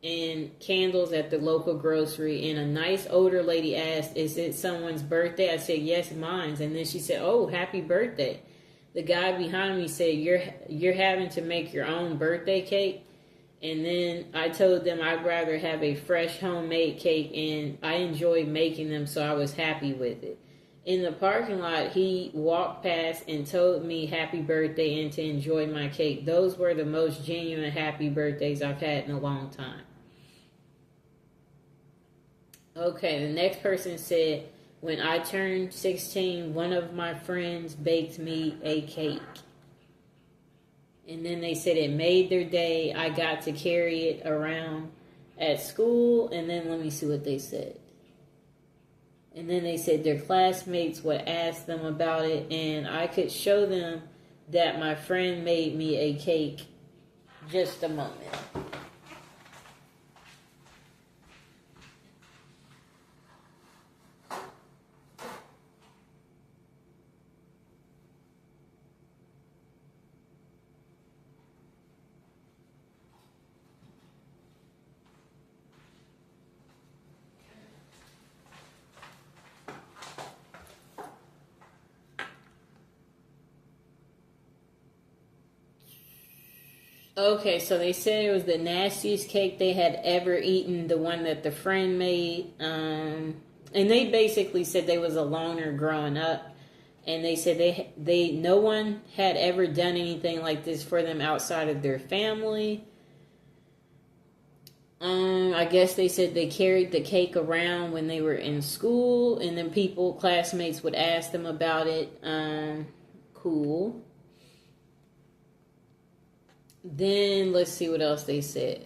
and candles at the local grocery, and a nice older lady asked, "Is it someone's birthday?" I said, "Yes, mine's." And then she said, "Oh, happy birthday." The guy behind me said, "You're having to make your own birthday cake?" And then I told them I'd rather have a fresh homemade cake, and I enjoy making them, so I was happy with it. In the parking lot, he walked past and told me happy birthday and to enjoy my cake. Those were the most genuine happy birthdays I've had in a long time. Okay, the next person said, when I turned 16, one of my friends baked me a cake. And then they said it made their day. I got to carry it around at school. And then let me see what they said. And then they said their classmates would ask them about it, and I could show them that my friend made me a cake. Just a moment. Okay, so they said it was the nastiest cake they had ever eaten, the one that the friend made. And they basically said they was a loner growing up, and they said they no one had ever done anything like this for them outside of their family. I guess they said they carried the cake around when they were in school, and then classmates would ask them about it. Cool. Then let's see what else they said.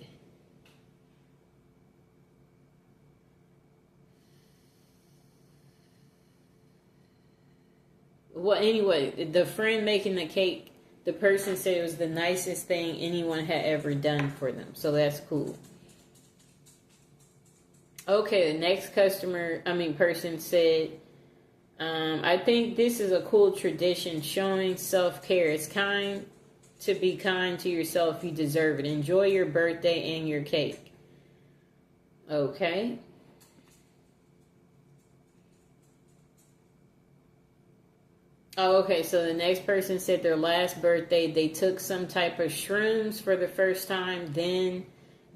Well, anyway, the friend making the cake, the person said it was the nicest thing anyone had ever done for them. So that's cool. Okay, the next person said, I think this is a cool tradition showing self-care. It's kind to be kind to yourself. You deserve it. Enjoy your birthday and your cake. Okay. Oh, okay. So the next person said their last birthday, they took some type of shrooms for the first time. Then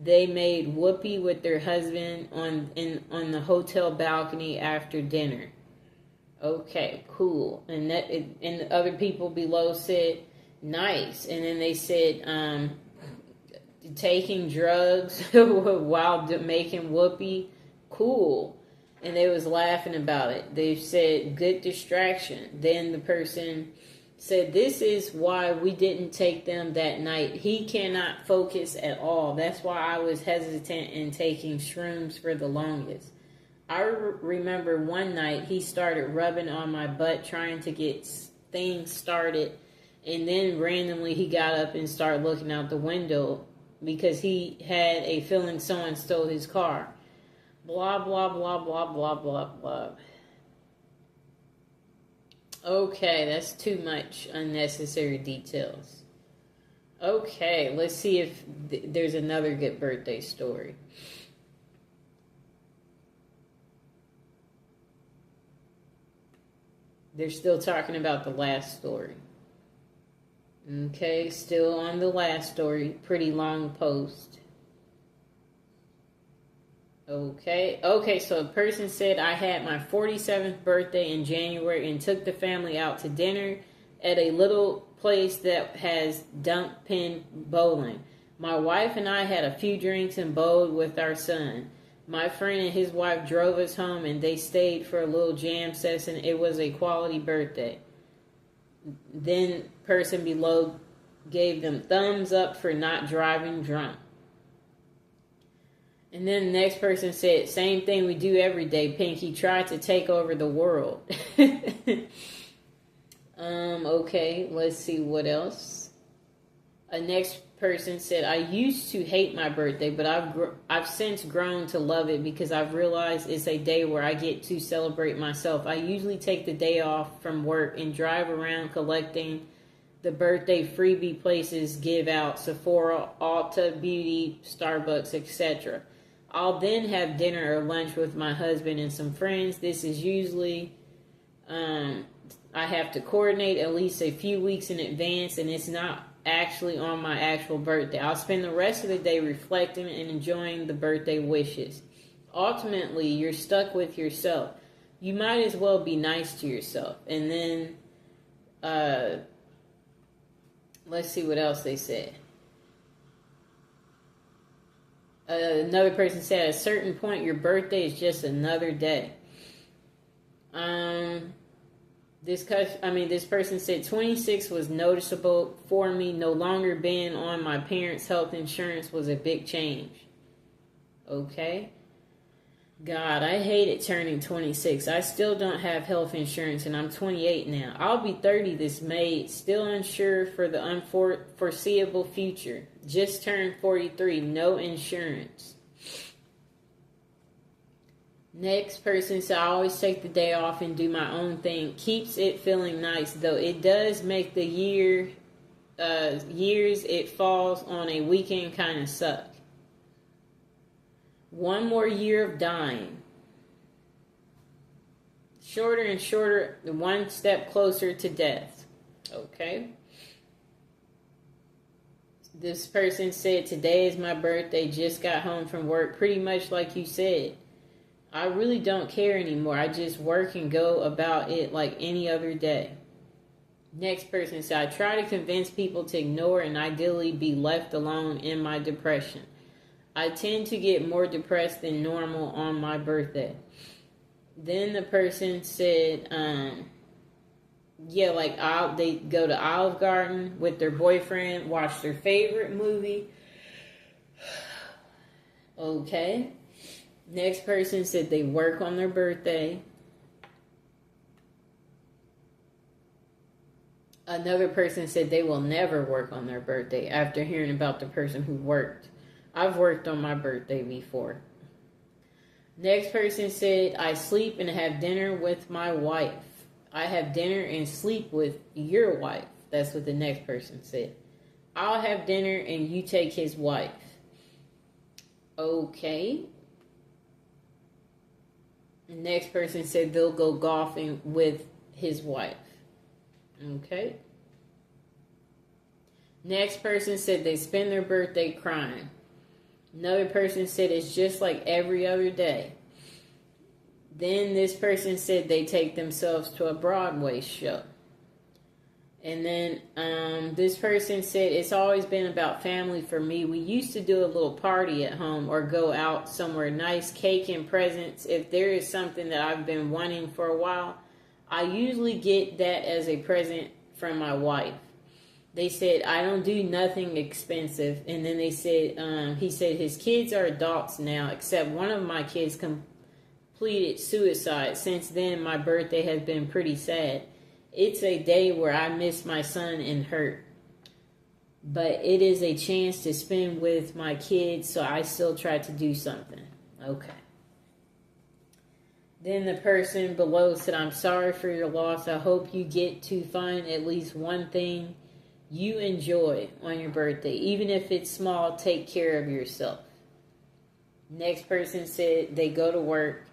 they made whoopee with their husband on the hotel balcony after dinner. Okay, cool. And the other people below said, nice. And then they said, taking drugs while making whoopee, cool. And they was laughing about it. They said, good distraction. Then the person said, this is why we didn't take them that night. He cannot focus at all. That's why I was hesitant in taking shrooms for the longest. I remember one night he started rubbing on my butt trying to get things started. And then randomly he got up and started looking out the window because he had a feeling someone stole his car. Blah, blah, blah, blah, blah, blah, blah. Okay, that's too much unnecessary details. Okay, let's see if there's another good birthday story. They're still talking about the last story. Okay, still on the last story. Pretty long post. Okay, so a person said, I had my 47th birthday in January and took the family out to dinner at a little place that has dump pin bowling. My wife and I had a few drinks and bowled with our son. My friend and his wife drove us home and they stayed for a little jam session. It was a quality birthday. Then person below gave them thumbs up for not driving drunk. And then the next person said, same thing we do every day, Pinky. Tried to take over the world. Okay, let's see what else. A next person said, I used to hate my birthday, but I've since grown to love it because I've realized it's a day where I get to celebrate myself. I usually take the day off from work and drive around collecting the birthday freebie places give out: Sephora, Ulta Beauty, Starbucks, etc. I'll then have dinner or lunch with my husband and some friends. This is usually, I have to coordinate at least a few weeks in advance, and it's not actually on my actual birthday. I'll spend the rest of the day reflecting and enjoying the birthday wishes. Ultimately, you're stuck with yourself. You might as well be nice to yourself. And then, let's see what else they said. Another person said, at a certain point, your birthday is just another day. This person said 26 was noticeable for me. No longer being on my parents' health insurance was a big change. Okay. God, I hated turning 26. I still don't have health insurance, and I'm 28 now. I'll be 30 this May, still unsure for the unforeseeable future. Just turned 43, no insurance. Next person said, I always take the day off and do my own thing. Keeps it feeling nice, though it does make the years it falls on a weekend kind of suck. One more year of dying. Shorter and shorter, one step closer to death. Okay. This person said, today is my birthday, just got home from work. Pretty much like you said. I really don't care anymore. I just work and go about it like any other day. Next person said, I try to convince people to ignore and ideally be left alone in my depression. I tend to get more depressed than normal on my birthday. Then the person said, they go to Olive Garden with their boyfriend, watch their favorite movie. Okay. Next person said they work on their birthday. Another person said they will never work on their birthday after hearing about the person who worked. I've worked on my birthday before. Next person said, I sleep and have dinner with my wife. I have dinner and sleep with your wife. That's what the next person said. I'll have dinner and you take his wife. Okay. The next person said they'll go golfing with his wife. Okay. Next person said they spend their birthday crying. Another person said it's just like every other day. Then this person said they take themselves to a Broadway show. And then this person said it's always been about family for me. We used to do a little party at home or go out somewhere nice, cake and presents. If there is something that I've been wanting for a while, I usually get that as a present from my wife. They said, I don't do nothing expensive. And then they said, he said his kids are adults now, except one of my kids completed suicide. Since then, my birthday has been pretty sad. It's a day where I miss my son and hurt. But it is a chance to spend with my kids, so I still try to do something. Okay. Then the person below said, I'm sorry for your loss. I hope you get to find at least one thing you enjoy on your birthday. Even if it's small, take care of yourself. Next person said they go to work.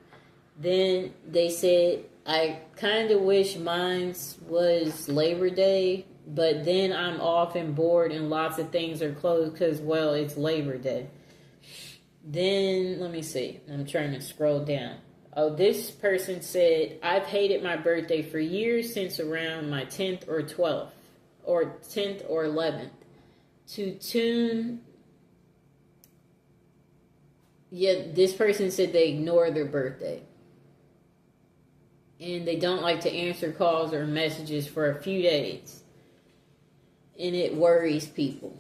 Then they said, I kind of wish mine was Labor Day, but then I'm off and bored and lots of things are closed because, well, it's Labor Day. Then, let me see. I'm trying to scroll down. Oh, this person said, I've hated my birthday for years since around my 10th or 12th. Or 10th or 11th. This person said they ignore their birthday. And they don't like to answer calls or messages for a few days. And it worries people.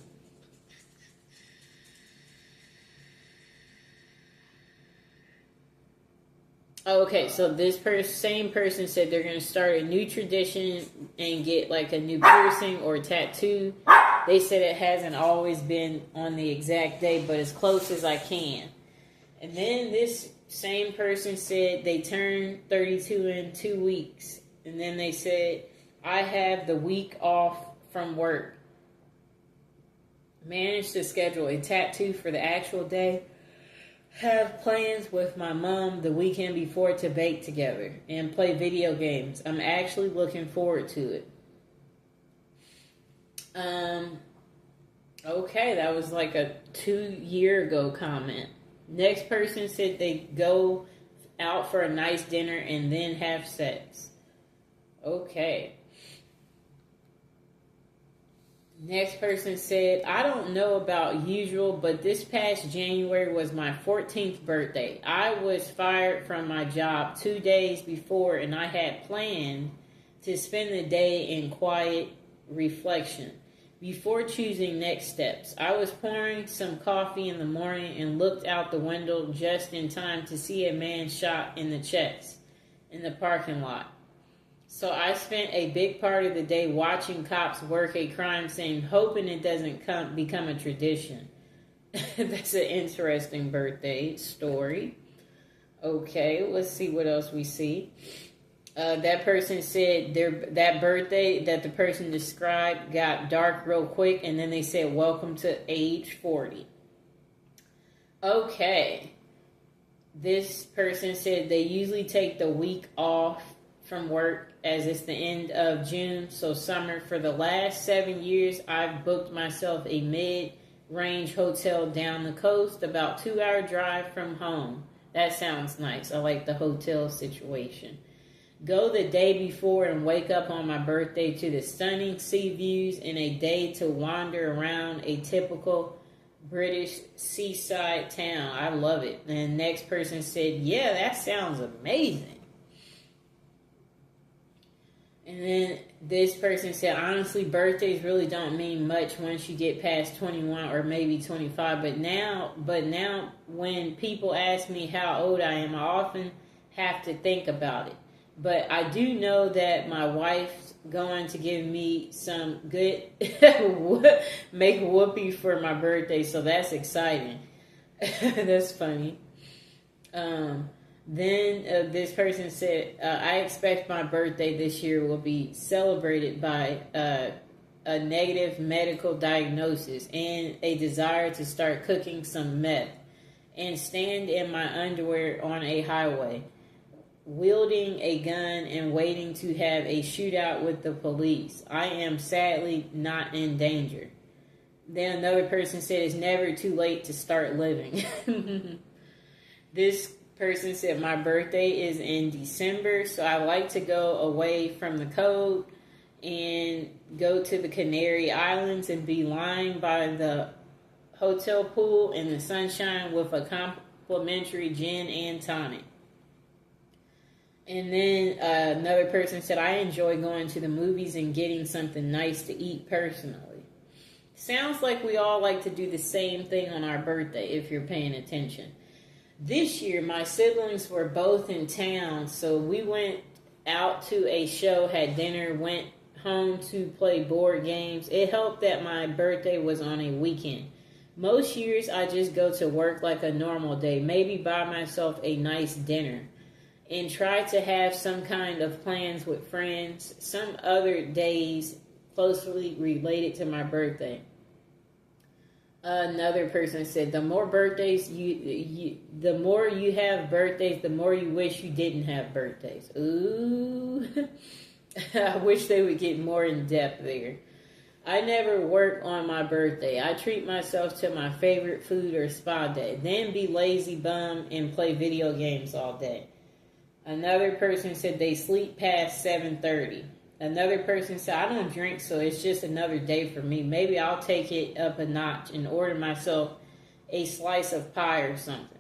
Okay, so this same person said they're going to start a new tradition and get like a new piercing or tattoo. They said it hasn't always been on the exact day, but as close as I can. And then this same person said they turned 32 in 2 weeks. And then they said, I have the week off from work. Managed to schedule a tattoo for the actual day. Have plans with my mom the weekend before to bake together and play video games. I'm actually looking forward to it. Okay, that was like a 2 year ago comment. Next person said they go out for a nice dinner and then have sex. Okay. Next person said, I don't know about usual, but this past January was my 14th birthday. I was fired from my job 2 days before, and I had planned to spend the day in quiet reflection before choosing next steps. I was pouring some coffee in the morning and looked out the window just in time to see a man shot in the chest in the parking lot. So I spent a big part of the day watching cops work a crime scene, hoping it doesn't become a tradition. That's an interesting birthday story. Okay, let's see what else we see. That person said that birthday that the person described got dark real quick, and then they said, welcome to age 40. Okay. This person said they usually take the week off from work as it's the end of June, so summer. For the last 7 years, I've booked myself a mid-range hotel down the coast, about 2-hour drive from home. That sounds nice. I like the hotel situation. Go the day before and wake up on my birthday to the stunning sea views and a day to wander around a typical British seaside town. I love it. And the next person said, yeah, that sounds amazing. And then this person said, honestly, birthdays really don't mean much once you get past 21 or maybe 25. But now when people ask me how old I am, I often have to think about it. But I do know that my wife's going to give me some good make whoopee for my birthday, so that's exciting. That's funny. Then this person said, I expect my birthday this year will be celebrated by a negative medical diagnosis and a desire to start cooking some meth and stand in my underwear on a highway, wielding a gun and waiting to have a shootout with the police. I am sadly not in danger. Then another person said it's never too late to start living. This person said my birthday is in December, so I like to go away from the cold and go to the Canary Islands and be lying by the hotel pool in the sunshine with a complimentary gin and tonic. And then another person said, I enjoy going to the movies and getting something nice to eat personally. Sounds like we all like to do the same thing on our birthday if you're paying attention. This year, my siblings were both in town, so we went out to a show, had dinner, went home to play board games. It helped that my birthday was on a weekend. Most years, I just go to work like a normal day, maybe buy myself a nice dinner, and try to have some kind of plans with friends some other days closely related to my birthday. Another person said, the more birthdays the more you have birthdays, the more you wish you didn't have birthdays. Ooh. I wish they would get more in depth there. I never work on my birthday. I treat myself to my favorite food or spa day, then be lazy bum and play video games all day. Another person said they sleep past 7:30. Another person said, I don't drink, so it's just another day for me. Maybe I'll take it up a notch and order myself a slice of pie or something.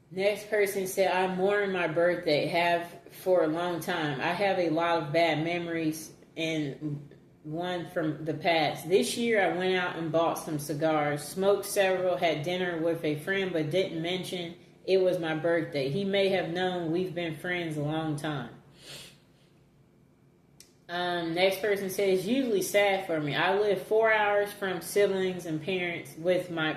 Next person said, I mourn my birthday, have for a long time. I have a lot of bad memories and one from the past. This year I went out and bought some cigars, smoked several, had dinner with a friend, but didn't mention it was my birthday. He may have known we've been friends a long time. Next person says, it's usually sad for me. I live 4 hours from siblings and parents with my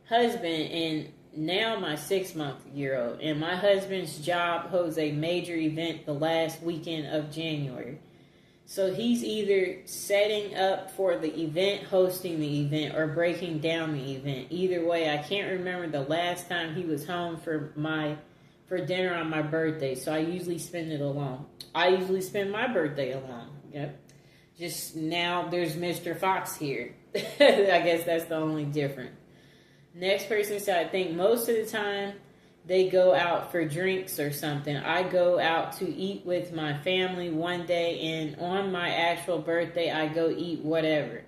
husband and now my 6-month-old. And my husband's job holds a major event the last weekend of January. So he's either setting up for the event, hosting the event, or breaking down the event. Either way, I can't remember the last time he was home for dinner on my birthday. So I usually spend it alone. I usually spend my birthday alone. Yep. Just now there's Mr. Fox here. I guess that's the only difference. Next person said, I think most of the time they go out for drinks or something. I go out to eat with my family one day, and on my actual birthday, I go eat whatever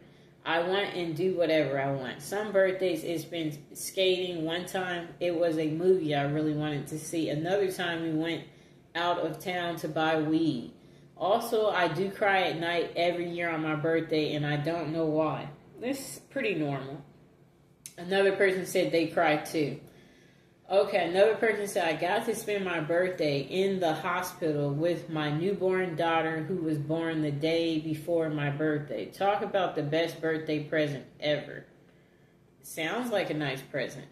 I want and do whatever I want. Some birthdays it's been skating. One time it was a movie I really wanted to see. Another time we went out of town to buy weed. Also, I do cry at night every year on my birthday, and I don't know why. This is pretty normal. Another person said they cry too. Okay, another person said, I got to spend my birthday in the hospital with my newborn daughter who was born the day before my birthday. Talk about the best birthday present ever. Sounds like a nice present.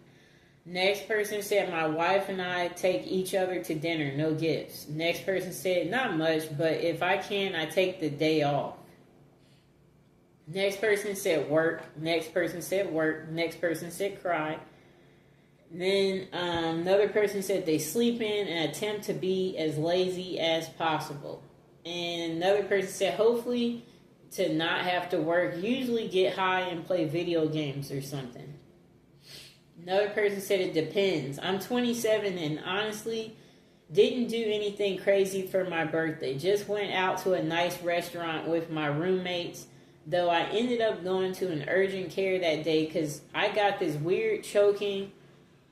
Next person said, my wife and I take each other to dinner, no gifts. Next person said, not much, but if I can, I take the day off. Next person said work. Next person said work. Next person said cry. Then another person said they sleep in and attempt to be as lazy as possible. And another person said hopefully to not have to work, usually get high and play video games or something. Another person said it depends. I'm 27 and honestly didn't do anything crazy for my birthday. Just went out to a nice restaurant with my roommates. Though I ended up going to an urgent care that day because I got this weird choking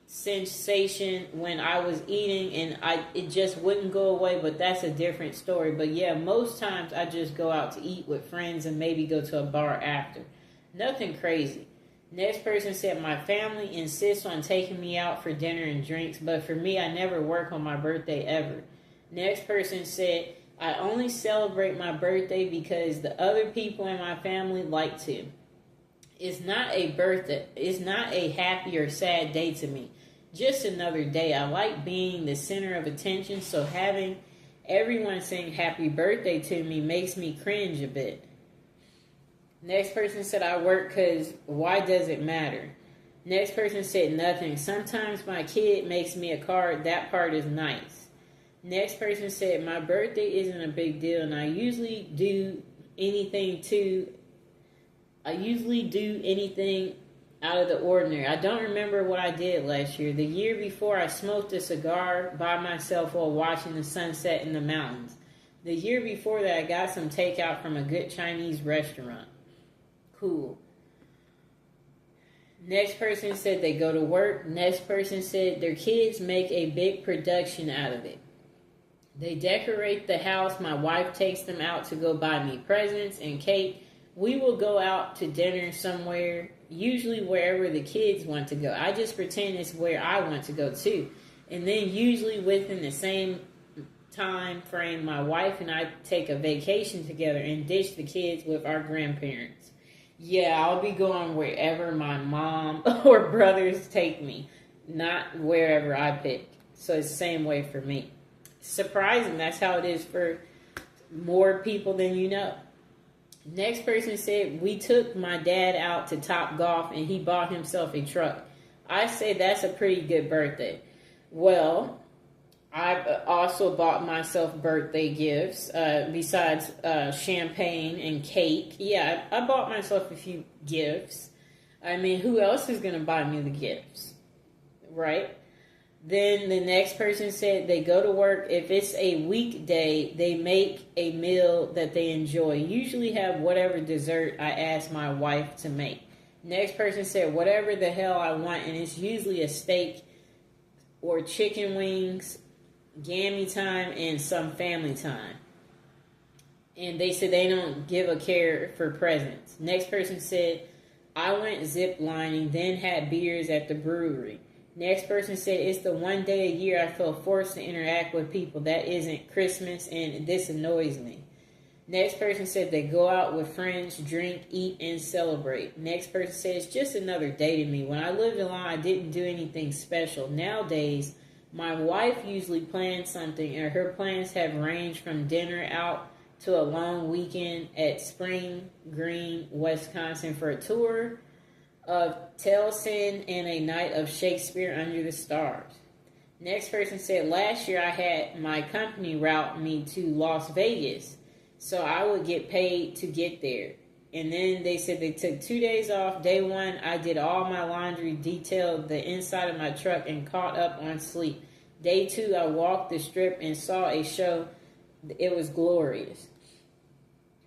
sensation when I was eating, and it just wouldn't go away, but that's a different story. But yeah, most times I just go out to eat with friends and maybe go to a bar after. Nothing crazy. Next person said, my family insists on taking me out for dinner and drinks, but for me, I never work on my birthday ever. Next person said, I only celebrate my birthday because the other people in my family like to. It's not a birthday. It's not a happy or sad day to me. Just another day. I like being the center of attention, so having everyone saying happy birthday to me makes me cringe a bit. Next person said, I work because why does it matter? Next person said nothing. Sometimes my kid makes me a card. That part is nice. Next person said, my birthday isn't a big deal, and I usually do anything out of the ordinary. I don't remember what I did last year. The year before, I smoked a cigar by myself while watching the sunset in the mountains. The year before that, I got some takeout from a good Chinese restaurant. Cool. Next person said they go to work. Next person said their kids make a big production out of it. They decorate the house. My wife takes them out to go buy me presents and cake. We will go out to dinner somewhere, usually wherever the kids want to go. I just pretend it's where I want to go too. And then usually within the same time frame, my wife and I take a vacation together and ditch the kids with our grandparents. Yeah, I'll be going wherever my mom or brothers take me, not wherever I pick. So it's the same way for me. Surprising, that's how it is for more people than you know. Next person said, we took my dad out to Top Golf and he bought himself a truck. I say that's a pretty good birthday. Well, I also bought myself birthday gifts besides champagne and cake. Yeah, I bought myself a few gifts. I mean, who else is going to buy me the gifts? Right? Then the next person said they go to work. If it's a weekday, they make a meal that they enjoy. Usually have whatever dessert I ask my wife to make. Next person said whatever the hell I want, and it's usually a steak or chicken wings, gammy time, and some family time. And they said they don't give a care for presents. Next person said, I went zip lining, then had beers at the brewery. Next person said, it's the one day a year I feel forced to interact with people. That isn't Christmas, and this annoys me. Next person said they go out with friends, drink, eat, and celebrate. Next person said, it's just another day to me. When I lived alone, I didn't do anything special. Nowadays, my wife usually plans something, and her plans have ranged from dinner out to a long weekend at Spring Green, Wisconsin for a tour of Tellson and a night of Shakespeare under the stars. Next person said, last year I had my company route me to Las Vegas, so I would get paid to get there. And then they said they took 2 days off. Day one, I did all my laundry, detailed the inside of my truck, and caught up on sleep. Day two, I walked the strip and saw a show. It was glorious.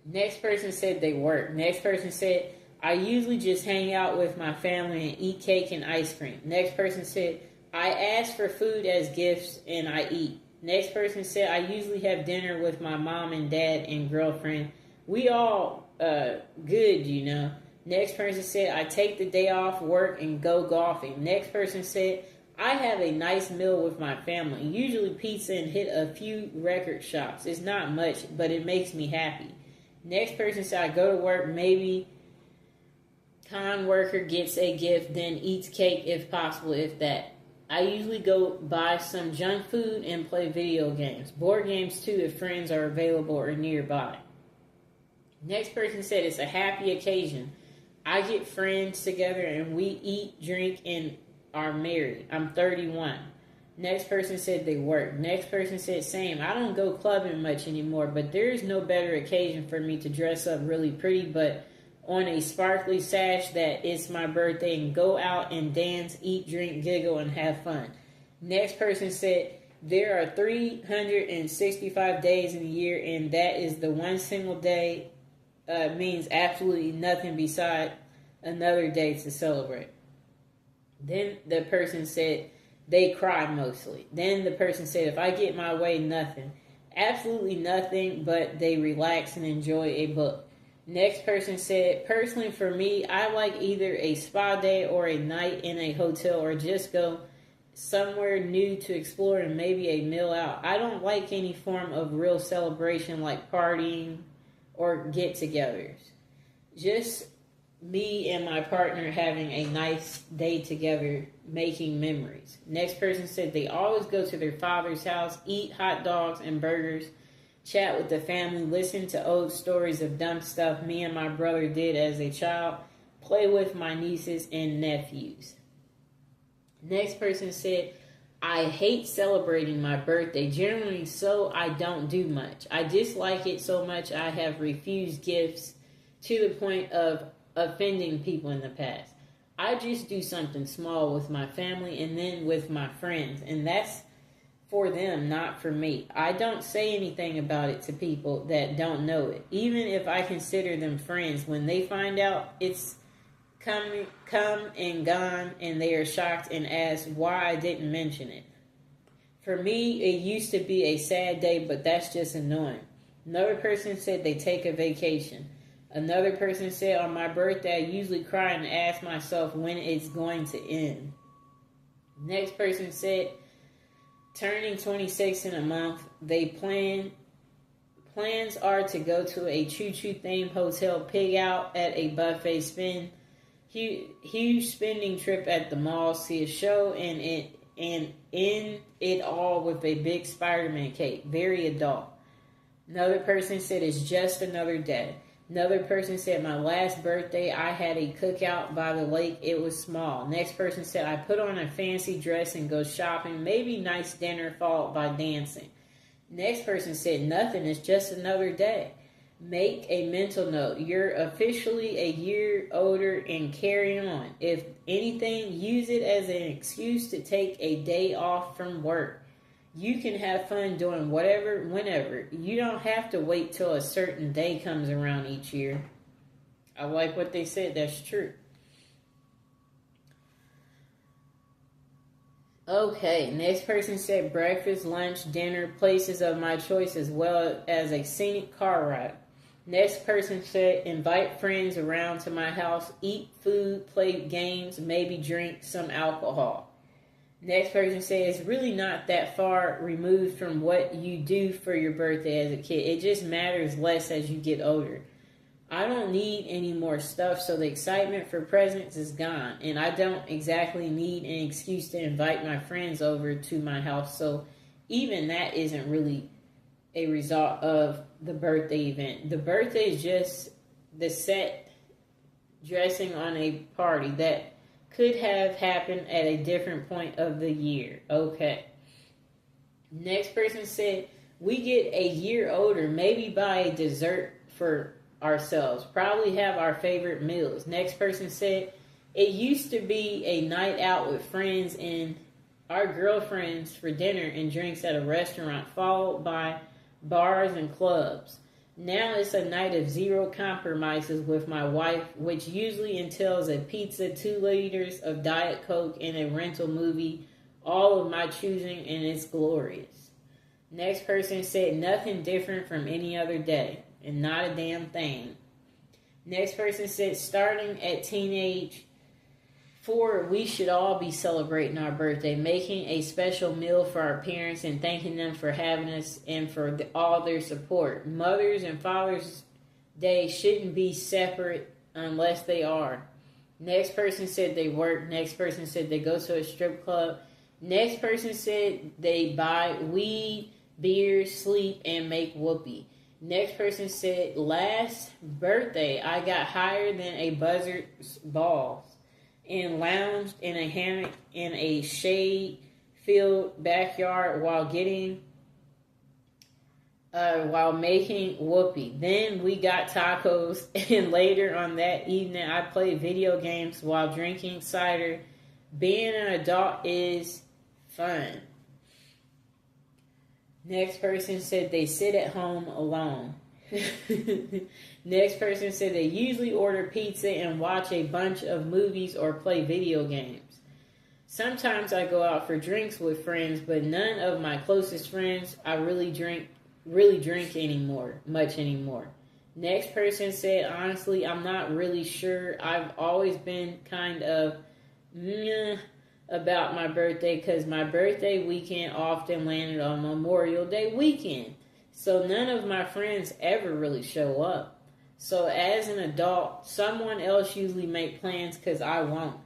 Next person said they work. Next person said, I usually just hang out with my family and eat cake and ice cream. Next person said, I ask for food as gifts and I eat. Next person said, I usually have dinner with my mom and dad and girlfriend. We all good, you know. Next person said, I take the day off work and go golfing. Next person said, I have a nice meal with my family, usually pizza, and hit a few record shops. It's not much, but it makes me happy. Next person said, I go to work, maybe con worker gets a gift, then eats cake if possible, if that. I usually go buy some junk food and play video games. Board games too if friends are available or nearby. Next person said it's a happy occasion. I get friends together and we eat, drink, and are married. I'm 31. Next person said they work. Next person said same. I don't go clubbing much anymore, but there is no better occasion for me to dress up really pretty, but on a sparkly sash that it's my birthday and go out and dance, eat, drink, giggle, and have fun. Next person said there are 365 days in a year, and that is the one single day means absolutely nothing beside another day to celebrate. Then the person said they cry mostly. Then the person said, if I get my way, nothing. Absolutely nothing, but they relax and enjoy a book. Next person said, personally for me, I like either a spa day or a night in a hotel or just go somewhere new to explore and maybe a meal out. I don't like any form of real celebration like partying or get-togethers. Just me and my partner having a nice day together, making memories. Next person said they always go to their father's house, eat hot dogs and burgers, chat with the family, listen to old stories of dumb stuff me and my brother did as a child, play with my nieces and nephews. Next person said, I hate celebrating my birthday, generally so I don't do much. I dislike it so much I have refused gifts to the point of offending people in the past. I just do something small with my family and then with my friends, and that's for them, not for me. I don't say anything about it to people that don't know it. Even if I consider them friends, when they find out it's come and gone and they are shocked and ask why I didn't mention it. For me, it used to be a sad day, but that's just annoying. Another person said they take a vacation. Another person said on my birthday, I usually cry and ask myself when it's going to end. Next person said, turning 26 in a month, they plans are to go to a choo-choo themed hotel, pig out at a buffet, spend huge spending trip at the mall, see a show, and end it all with a big Spider-Man cake. Very adult. Another person said it's just another day. Another person said my last birthday I had a cookout by the lake. It was small. Next person said I put on a fancy dress and go shopping. Maybe nice dinner followed by dancing. Next person said nothing. It's just another day. Make a mental note. You're officially a year older and carry on. If anything, use it as an excuse to take a day off from work. You can have fun doing whatever, whenever. You don't have to wait till a certain day comes around each year. I like what they said. That's true. Okay, next person said breakfast, lunch, dinner, places of my choice, as well as a scenic car ride. Next person said invite friends around to my house, eat food, play games, maybe drink some alcohol. Next person says it's really not that far removed from what you do for your birthday as a kid. It just matters less as you get older. I don't need any more stuff, so the excitement for presents is gone. And I don't exactly need an excuse to invite my friends over to my house, so even that isn't really a result of the birthday event. The birthday is just the set dressing on a party that could have happened at a different point of the year. Okay. Next person said, we get a year older, maybe buy a dessert for ourselves. Probably have our favorite meals. Next person said, it used to be a night out with friends and our girlfriends for dinner and drinks at a restaurant, followed by bars and clubs. Now it's a night of zero compromises with my wife, which usually entails a pizza, 2 liters of Diet Coke, and a rental movie, all of my choosing, and it's glorious. Next person said, nothing different from any other day, and not a damn thing. Next person said, starting at teenage 4, we should all be celebrating our birthday, making a special meal for our parents and thanking them for having us and for all their support. Mother's and Father's Day shouldn't be separate unless they are. Next person said they work. Next person said they go to a strip club. Next person said they buy weed, beer, sleep, and make whoopee. Next person said, last birthday I got higher than a buzzard's balls and lounged in a hammock in a shade-filled backyard while making whoopee. Then we got tacos, and later on that evening I played video games while drinking cider. Being an adult is fun. Next person said they sit at home alone. Next person said they usually order pizza and watch a bunch of movies or play video games. Sometimes I go out for drinks with friends, but none of my closest friends I really drink much anymore. Next person said, honestly, I'm not really sure. I've always been kind of meh about my birthday because my birthday weekend often landed on Memorial Day weekend. So none of my friends ever really show up. So as an adult, someone else usually make plans because I won't.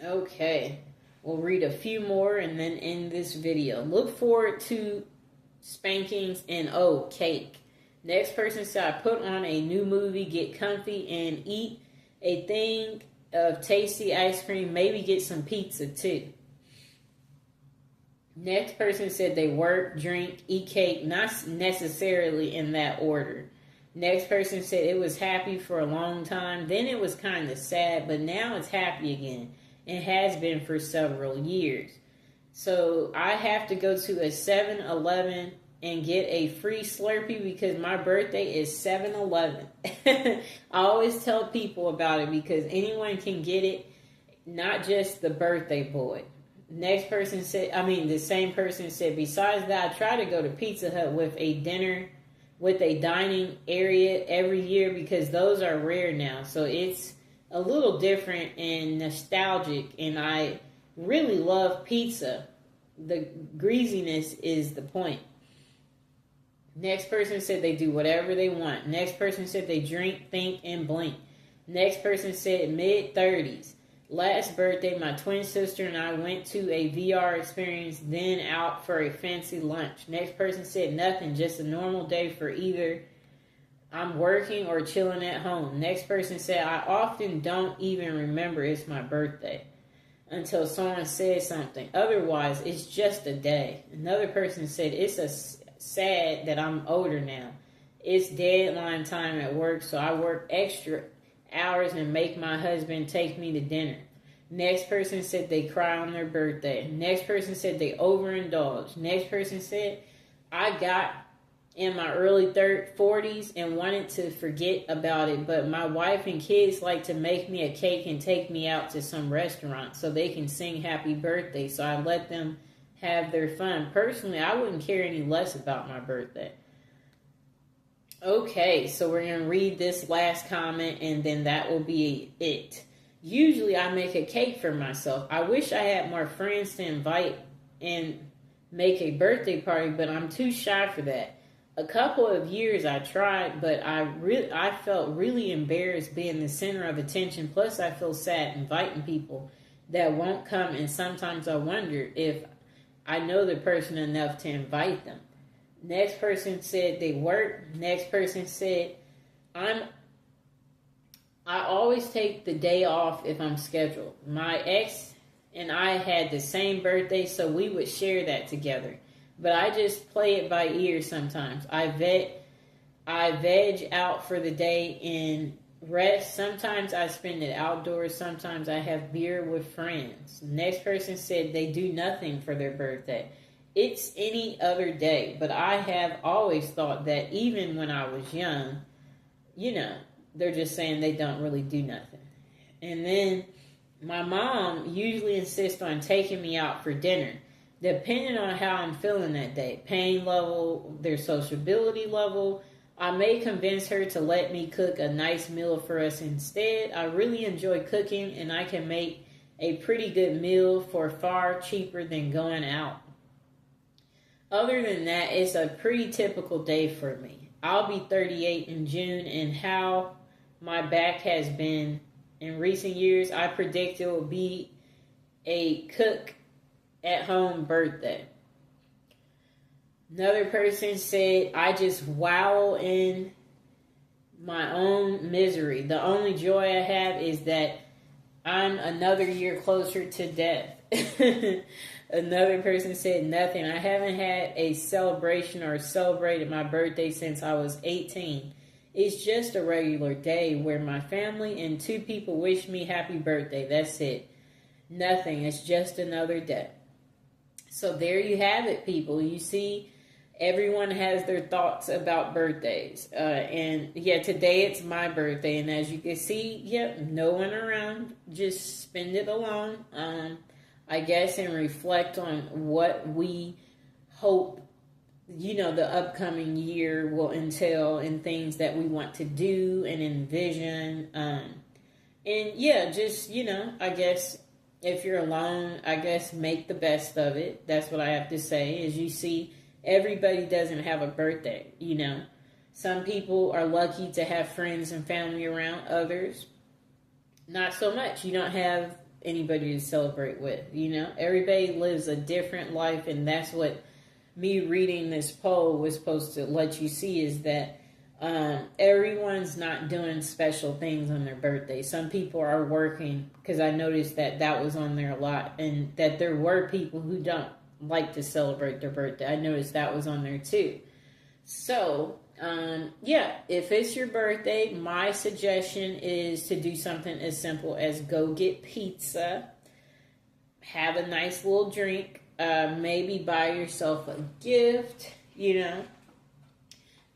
Okay, we'll read a few more and then end this video. Look forward to spankings and cake. Next person said, I put on a new movie, get comfy, and eat a thing of tasty ice cream, maybe get some pizza too. Next person said they work, drink, eat cake, not necessarily in that order. Next person said it was happy for a long time, then it was kind of sad, but now it's happy again. It has been for several years. So I have to go to a 7-Eleven and get a free Slurpee because my birthday is 7-Eleven. I always tell people about it because anyone can get it, not just the birthday boy. The same person said, besides that, I try to go to Pizza Hut with a dining area every year because those are rare now. So it's a little different and nostalgic, and I really love pizza. The greasiness is the point. Next person said they do whatever they want. Next person said they drink, think, and blink. Next person said mid-30s. Last birthday, my twin sister and I went to a VR experience, then out for a fancy lunch. Next person said nothing, just a normal day for either I'm working or chilling at home. Next person said, I often don't even remember it's my birthday until someone says something. Otherwise, it's just a day. Another person said, it's sad that I'm older now. It's deadline time at work, so I work extra hours and make my husband take me to dinner. Next person said they cry on their birthday. Next person said they overindulge. Next person said, I got in my early 40s and wanted to forget about it, but my wife and kids like to make me a cake and take me out to some restaurant so they can sing happy birthday, so I let them have their fun. Personally, I wouldn't care any less about my birthday. Okay, so we're going to read this last comment and then that will be it. Usually I make a cake for myself. I wish I had more friends to invite and make a birthday party, but I'm too shy for that. A couple of years I tried, but I felt really embarrassed being the center of attention. Plus I feel sad inviting people that won't come, and sometimes I wonder if I know the person enough to invite them. Next person said they work. Next person said, I always take the day off if I'm scheduled. My ex and I had the same birthday, so we would share that together. But I just play it by ear sometimes. I veg out for the day and rest. Sometimes I spend it outdoors. Sometimes I have beer with friends. Next person said they do nothing for their birthday. It's any other day, but I have always thought that even when I was young, you know, they're just saying they don't really do nothing. And then my mom usually insists on taking me out for dinner, depending on how I'm feeling that day, pain level, their sociability level. I may convince her to let me cook a nice meal for us instead. I really enjoy cooking, and I can make a pretty good meal for far cheaper than going out. Other than that, it's a pretty typical day for me. I'll be 38 in June, and how my back has been in recent years, I predict it will be a cook at home birthday. Another person said, I just wallow in my own misery. The only joy I have is that I'm another year closer to death. Another person said, nothing. I haven't had a celebration or celebrated my birthday since I was 18. It's just a regular day where my family and 2 people wish me happy birthday. That's it. Nothing. It's just another day. So there you have it, people. You see, everyone has their thoughts about birthdays. And yeah, today it's my birthday. And as you can see, yep, no one around. Just spend it alone. I guess, and reflect on what we hope, the upcoming year will entail and things that we want to do and envision. And yeah, just, I guess if you're alone, I guess make the best of it. That's what I have to say. As you see, everybody doesn't have a birthday, Some people are lucky to have friends and family around. Others, not so much. You don't have anybody to celebrate with, Everybody lives a different life, and that's what me reading this poll was supposed to let you see, is that everyone's not doing special things on their birthday. Some people are working, because I noticed that was on there a lot, and that there were people who don't like to celebrate their birthday. I noticed that was on there too. So yeah, if it's your birthday, my suggestion is to do something as simple as go get pizza, have a nice little drink, maybe buy yourself a gift,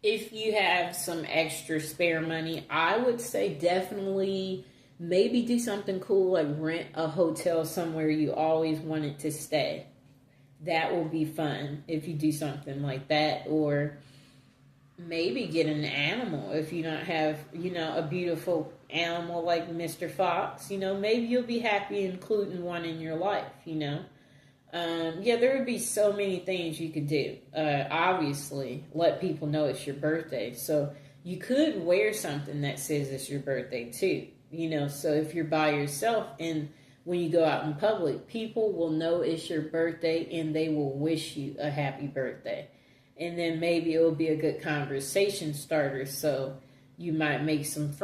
If you have some extra spare money, I would say definitely maybe do something cool, like rent a hotel somewhere you always wanted to stay. That will be fun if you do something like that. Or maybe get an animal if you don't have, a beautiful animal like Mr. Fox. Maybe you'll be happy including one in your life, Yeah, there would be so many things you could do. Obviously, let people know it's your birthday. So you could wear something that says it's your birthday too, So if you're by yourself and when you go out in public, people will know it's your birthday and they will wish you a happy birthday. And then maybe it will be a good conversation starter, so you might make some friends.